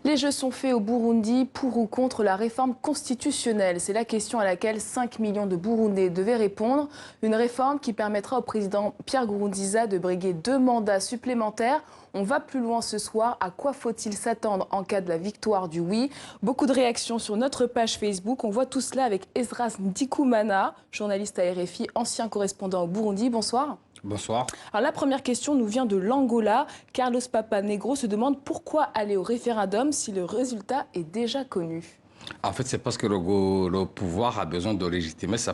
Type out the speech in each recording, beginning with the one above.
Les jeux sont faits au Burundi pour ou contre la réforme constitutionnelle. C'est la question à laquelle 5 millions de Burundais devaient répondre. Une réforme qui permettra au président Pierre Nkurunziza de briguer 2 mandats supplémentaires. On va plus loin ce soir. À quoi faut-il s'attendre en cas de la victoire du oui? Beaucoup de réactions sur notre page Facebook. On voit tout cela avec Esdras Ndikumana, journaliste à RFI, ancien correspondant au Burundi. Bonsoir. Bonsoir. Alors la première question nous vient de l'Angola. Carlos Papanegro se demande pourquoi aller au référendum si le résultat est déjà connu. En fait, c'est parce que le pouvoir a besoin de légitimer ça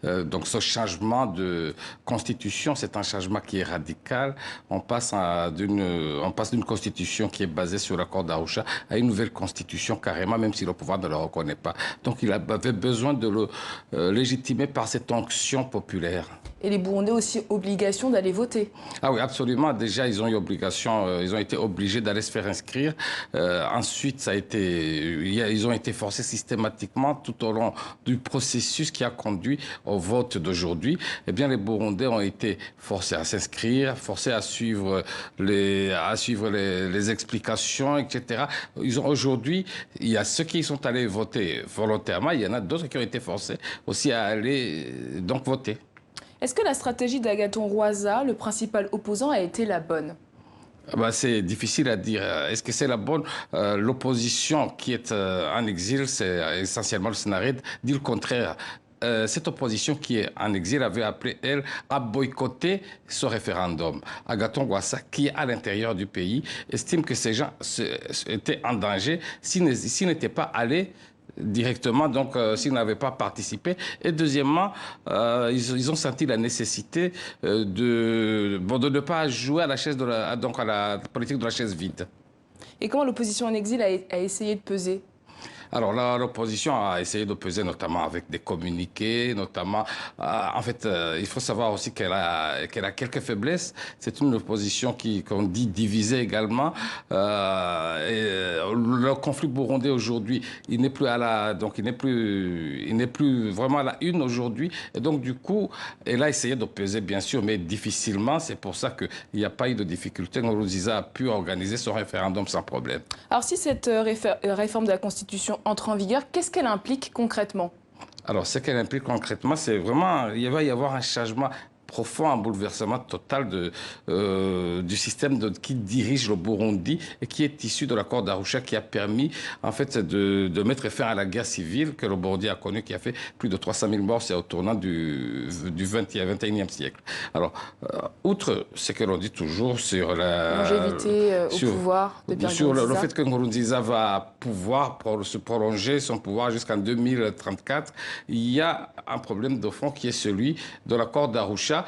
donc ce changement de constitution, c'est un changement qui est radical. On passe d'une constitution qui est basée sur l'accord d'Arusha à une nouvelle constitution carrément, même si le pouvoir ne le reconnaît pas. Donc il avait besoin de le légitimer par cette onction populaire. Et les Burundais ont aussi obligation d'aller voter. Ah oui, absolument. Déjà, ils ont eu obligation, ils ont été obligés d'aller se faire inscrire. Ensuite, ils ont été forcés systématiquement tout au long du processus qui a conduit au vote d'aujourd'hui. Eh bien, les Burundais ont été forcés à s'inscrire, forcés à suivre les explications, etc. Aujourd'hui, il y a ceux qui sont allés voter volontairement, il y en a d'autres qui ont été forcés aussi à aller donc voter. Est-ce que la stratégie d'Agathon Rwasa, le principal opposant, a été la bonne? C'est difficile à dire. Est-ce que c'est la bonne? L'opposition qui est en exil, c'est essentiellement le Sénarède, dit le contraire. Cette opposition qui est en exil avait appelé, elle, à boycotter ce référendum. Agathon Rwasa, qui est à l'intérieur du pays, estime que ces gens étaient en danger s'ils n'étaient pas allés directement, donc s'ils n'avaient pas participé. Et deuxièmement, ils ont senti la nécessité de ne pas jouer à la chaise donc à la politique de la chaise vide. Et comment l'opposition en exil a essayé de peser? Alors là, l'opposition a essayé de peser notamment avec des communiqués, notamment... en fait, il faut savoir aussi qu'elle a quelques faiblesses. C'est une opposition qu'on dit divisée également. Le conflit burundais aujourd'hui, il n'est plus vraiment à la une aujourd'hui. Et donc, du coup, elle a essayé de peser, bien sûr, mais difficilement. C'est pour ça qu'il n'y a pas eu de difficulté. Nkurunziza a pu organiser son référendum sans problème. Alors, si cette réforme de la Constitution entre en vigueur, qu'est-ce qu'elle implique concrètement? Alors, ce qu'elle implique concrètement, c'est vraiment, il va y avoir un changement profond, un bouleversement total du système qui dirige le Burundi et qui est issu de l'accord d'Arusha qui a permis en fait de mettre fin à la guerre civile que le Burundi a connue, qui a fait plus de 300 000 morts, c'est au tournant du 21e siècle. Alors, outre ce que l'on dit toujours sur la longévité au pouvoir de Pierre sur Nkurunziza, le fait que Nkurunziza va pouvoir se prolonger son pouvoir jusqu'en 2034, il y a un problème de fond qui est celui de l'accord d'Arusha.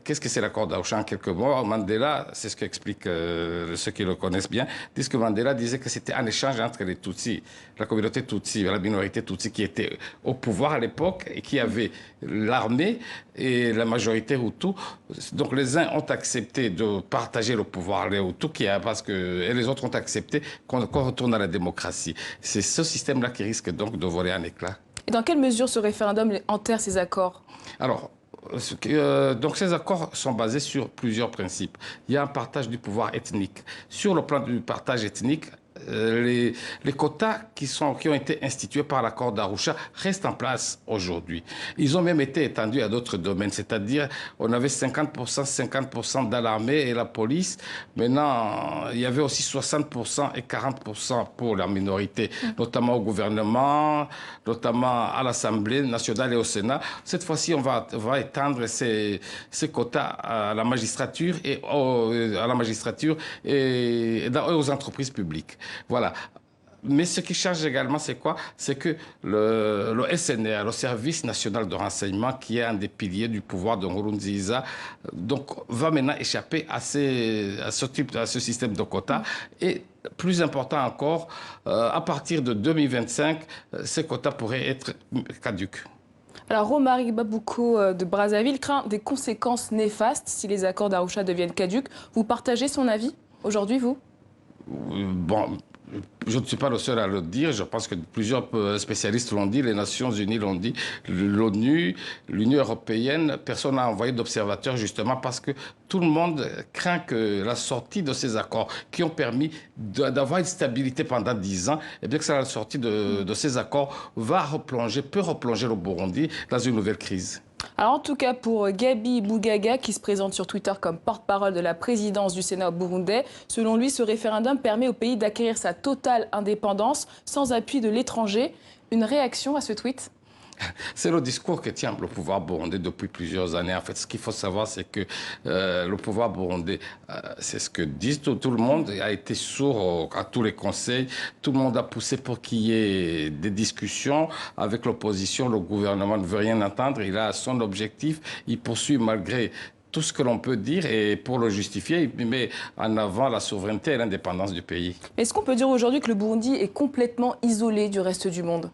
Qu'est-ce que c'est l'accord d'Arusha en quelques mots? Mandela, c'est ce qu'expliquent ceux qui le connaissent bien, disent que Mandela disait que c'était un échange entre les Tutsis, la communauté Tutsi, la minorité Tutsi qui était au pouvoir à l'époque et qui avait l'armée et la majorité Hutu. Donc les uns ont accepté de partager le pouvoir, les Hutus, et les autres ont accepté qu'on retourne à la démocratie. C'est ce système-là qui risque donc de voler en éclats. Et dans quelle mesure ce référendum enterre ces accords? Alors, donc ces accords sont basés sur plusieurs principes. Il y a un partage du pouvoir ethnique. Sur le plan du partage ethnique, les quotas qui ont été institués par l'accord d'Arusha restent en place aujourd'hui. Ils ont même été étendus à d'autres domaines, c'est-à-dire on avait 50% dans l'armée et la police. Maintenant, il y avait aussi 60% et 40% pour la minorité, notamment au gouvernement, notamment à l'Assemblée nationale et au Sénat. Cette fois-ci, on va étendre ces quotas à la magistrature et aux entreprises publiques. Voilà. Mais ce qui change également, c'est quoi? C'est que le SNR, le Service national de renseignement, qui est un des piliers du pouvoir de Nkurunziza, donc va maintenant échapper à ce système de quotas. Et plus important encore, à partir de 2025, ces quotas pourraient être caducs. Alors, Romaric Babouko de Brazzaville craint des conséquences néfastes si les accords d'Arusha deviennent caducs. Vous partagez son avis aujourd'hui, vous? Bon, Je ne suis pas le seul à le dire. Je pense que plusieurs spécialistes l'ont dit, les Nations Unies l'ont dit, l'ONU, l'Union européenne. Personne n'a envoyé d'observateurs justement parce que tout le monde craint que la sortie de ces accords qui ont permis d'avoir une stabilité pendant 10 ans, et bien que la sortie de ces accords peut replonger le Burundi dans une nouvelle crise. Alors en tout cas pour Gabi Bougaga qui se présente sur Twitter comme porte-parole de la présidence du Sénat burundais, selon lui ce référendum permet au pays d'acquérir sa totale indépendance sans appui de l'étranger. Une réaction à ce tweet ? C'est le discours que tient le pouvoir burundais depuis plusieurs années. En fait, ce qu'il faut savoir, c'est que le pouvoir burundais, c'est ce que dit tout le monde, a été sourd à tous les conseils. Tout le monde a poussé pour qu'il y ait des discussions avec l'opposition. Le gouvernement ne veut rien entendre. Il a son objectif. Il poursuit malgré tout ce que l'on peut dire et pour le justifier, il met en avant la souveraineté et l'indépendance du pays. Est-ce qu'on peut dire aujourd'hui que le Burundi est complètement isolé du reste du monde ?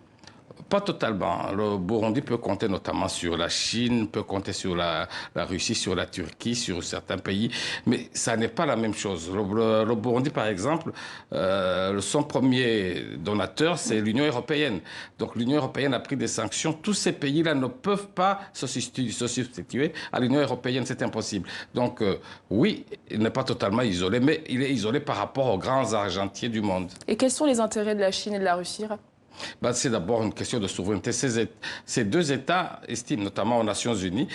Pas totalement. Le Burundi peut compter notamment sur la Chine, peut compter sur la Russie, sur la Turquie, sur certains pays, mais ça n'est pas la même chose. Le Burundi, par exemple, son premier donateur, c'est l'Union européenne. Donc l'Union européenne a pris des sanctions. Tous ces pays-là ne peuvent pas se substituer à l'Union européenne, c'est impossible. Donc oui, il n'est pas totalement isolé, mais il est isolé par rapport aux grands argentiers du monde. Et quels sont les intérêts de la Chine et de la Russie ? C'est d'abord une question de souveraineté. Ces deux États, estiment notamment aux Nations Unies,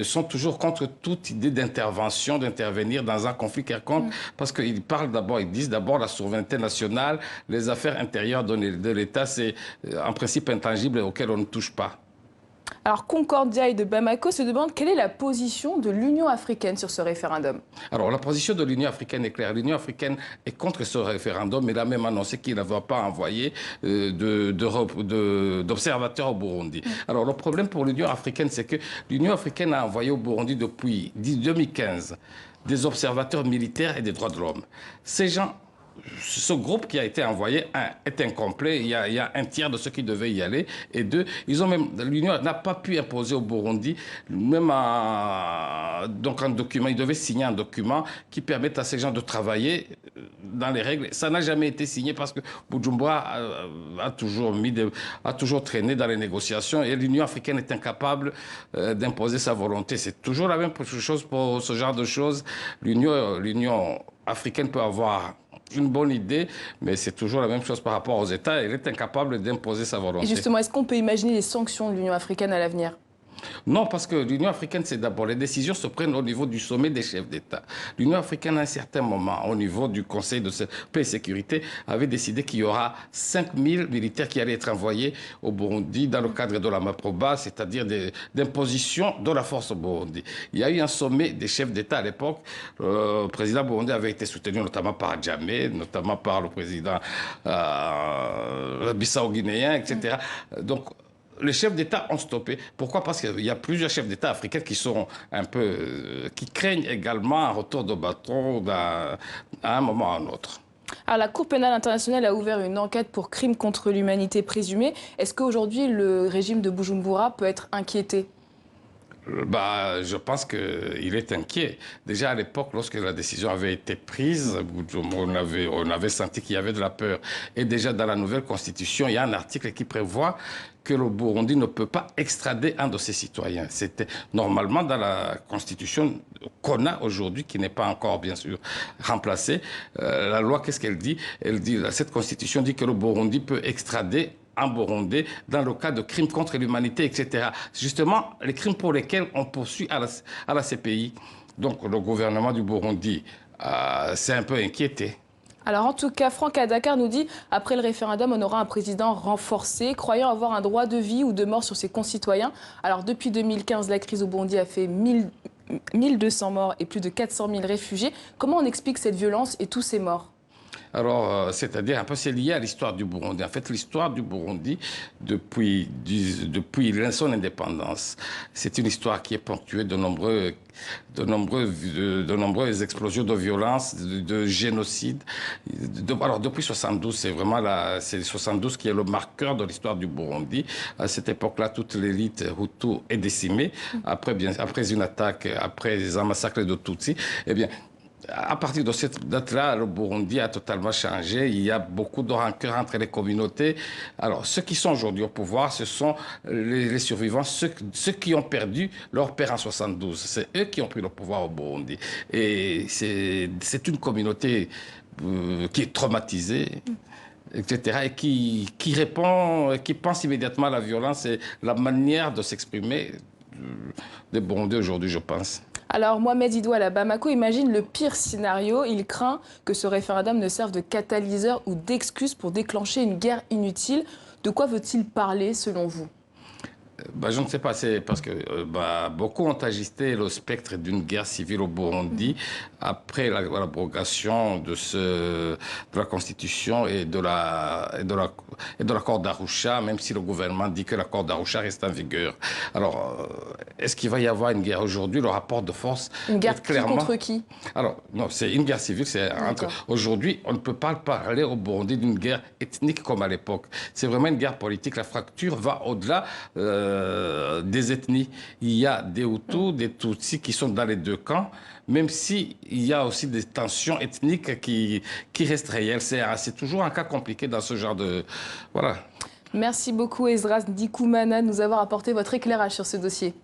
sont toujours contre toute idée d'intervention, d'intervenir dans un conflit quelconque, parce qu'ils parlent d'abord, ils disent d'abord la souveraineté nationale, les affaires intérieures de l'État, c'est un principe intangible auquel on ne touche pas. Alors Concordia et de Bamako se demandent quelle est la position de l'Union africaine sur ce référendum. Alors la position de l'Union africaine est claire. L'Union africaine est contre ce référendum. Elle a même annoncé qu'il ne va pas envoyer d'observateurs au Burundi. Alors le problème pour l'Union africaine, c'est que l'Union africaine a envoyé au Burundi depuis 2015 des observateurs militaires et des droits de l'homme. Ces gens... Ce groupe qui a été envoyé, est incomplet. Il y a un tiers de ceux qui devaient y aller. Et deux, l'Union n'a pas pu imposer au Burundi, même donc un document, ils devaient signer un document qui permette à ces gens de travailler dans les règles. Ça n'a jamais été signé parce que Bujumbura a toujours traîné dans les négociations et l'Union africaine est incapable d'imposer sa volonté. C'est toujours la même chose pour ce genre de choses. L'Union africaine peut avoir une bonne idée, mais c'est toujours la même chose par rapport aux États. Elle est incapable d'imposer sa volonté. Et justement, est-ce qu'on peut imaginer les sanctions de l'Union africaine à l'avenir ? Non, parce que l'Union africaine, c'est d'abord, les décisions se prennent au niveau du sommet des chefs d'État. L'Union africaine, à un certain moment, au niveau du Conseil de paix et sécurité, avait décidé qu'il y aura 5000 militaires qui allaient être envoyés au Burundi dans le cadre de la Maproba, c'est-à-dire d'imposition de la force au Burundi. Il y a eu un sommet des chefs d'État à l'époque. Le président burundais avait été soutenu notamment par Djamé, notamment par le président bissau-guinéen, etc. Donc, les chefs d'État ont stoppé. Pourquoi? Parce qu'il y a plusieurs chefs d'État africains qui sont qui craignent également un retour de bâton à un moment ou à un autre. Alors, la Cour pénale internationale a ouvert une enquête pour crimes contre l'humanité présumés. Est-ce qu'aujourd'hui, le régime de Bujumbura peut être inquiété ? Je pense qu'il est inquiet. Déjà à l'époque, lorsque la décision avait été prise, on avait senti qu'il y avait de la peur. Et déjà dans la nouvelle constitution, il y a un article qui prévoit que le Burundi ne peut pas extrader un de ses citoyens. C'était normalement dans la constitution qu'on a aujourd'hui, qui n'est pas encore bien sûr remplacée. La loi, qu'est-ce qu'elle dit? Cette constitution dit que le Burundi peut extrader en Burundi dans le cas de crimes contre l'humanité, etc. Justement, les crimes pour lesquels on poursuit à la CPI. Donc le gouvernement du Burundi s'est un peu inquiété. Alors en tout cas, Franck à Dakar nous dit « Après le référendum, on aura un président renforcé, croyant avoir un droit de vie ou de mort sur ses concitoyens. » Alors depuis 2015, la crise au Burundi a fait 1200 morts et plus de 400 000 réfugiés. Comment on explique cette violence et tous ces morts ? Alors, c'est-à-dire, un peu, c'est lié à l'histoire du Burundi. En fait, l'histoire du Burundi, depuis son indépendance, c'est une histoire qui est ponctuée de nombreuses explosions de violence, de génocide. Alors, depuis 72, c'est 72 qui est le marqueur de l'histoire du Burundi. À cette époque-là, toute l'élite Hutu est décimée. Après une attaque, après un massacre de Tutsi, eh bien, À partir de cette date-là, le Burundi a totalement changé. Il y a beaucoup de rancœur entre les communautés. Alors, ceux qui sont aujourd'hui au pouvoir, ce sont les survivants, ceux qui ont perdu leur père en 72. C'est eux qui ont pris le pouvoir au Burundi. Et c'est une communauté qui est traumatisée, etc., et qui répond, qui pense immédiatement à la violence et la manière de s'exprimer des Burundais aujourd'hui, je pense. Alors Mohamed Idoual à Bamako imagine le pire scénario. Il craint que ce référendum ne serve de catalyseur ou d'excuse pour déclencher une guerre inutile. De quoi veut-il parler selon vous? Je ne sais pas, c'est parce que beaucoup ont agité le spectre d'une guerre civile au Burundi après l'abrogation de la Constitution et de l'accord d'Arusha, même si le gouvernement dit que l'accord d'Arusha reste en vigueur. Alors, est-ce qu'il va y avoir une guerre aujourd'hui? Le rapport de force Une guerre est clairement... contre qui? Alors, non, c'est une guerre civile. Aujourd'hui, on ne peut pas parler au Burundi d'une guerre ethnique comme à l'époque. C'est vraiment une guerre politique. La fracture va au-delà des ethnies. Il y a des Hutus, des Tutsis qui sont dans les deux camps, même s'il y a aussi des tensions ethniques qui restent réelles. C'est toujours un cas compliqué dans ce genre de... Voilà. Merci beaucoup Esdras Ndikoumana de nous avoir apporté votre éclairage sur ce dossier.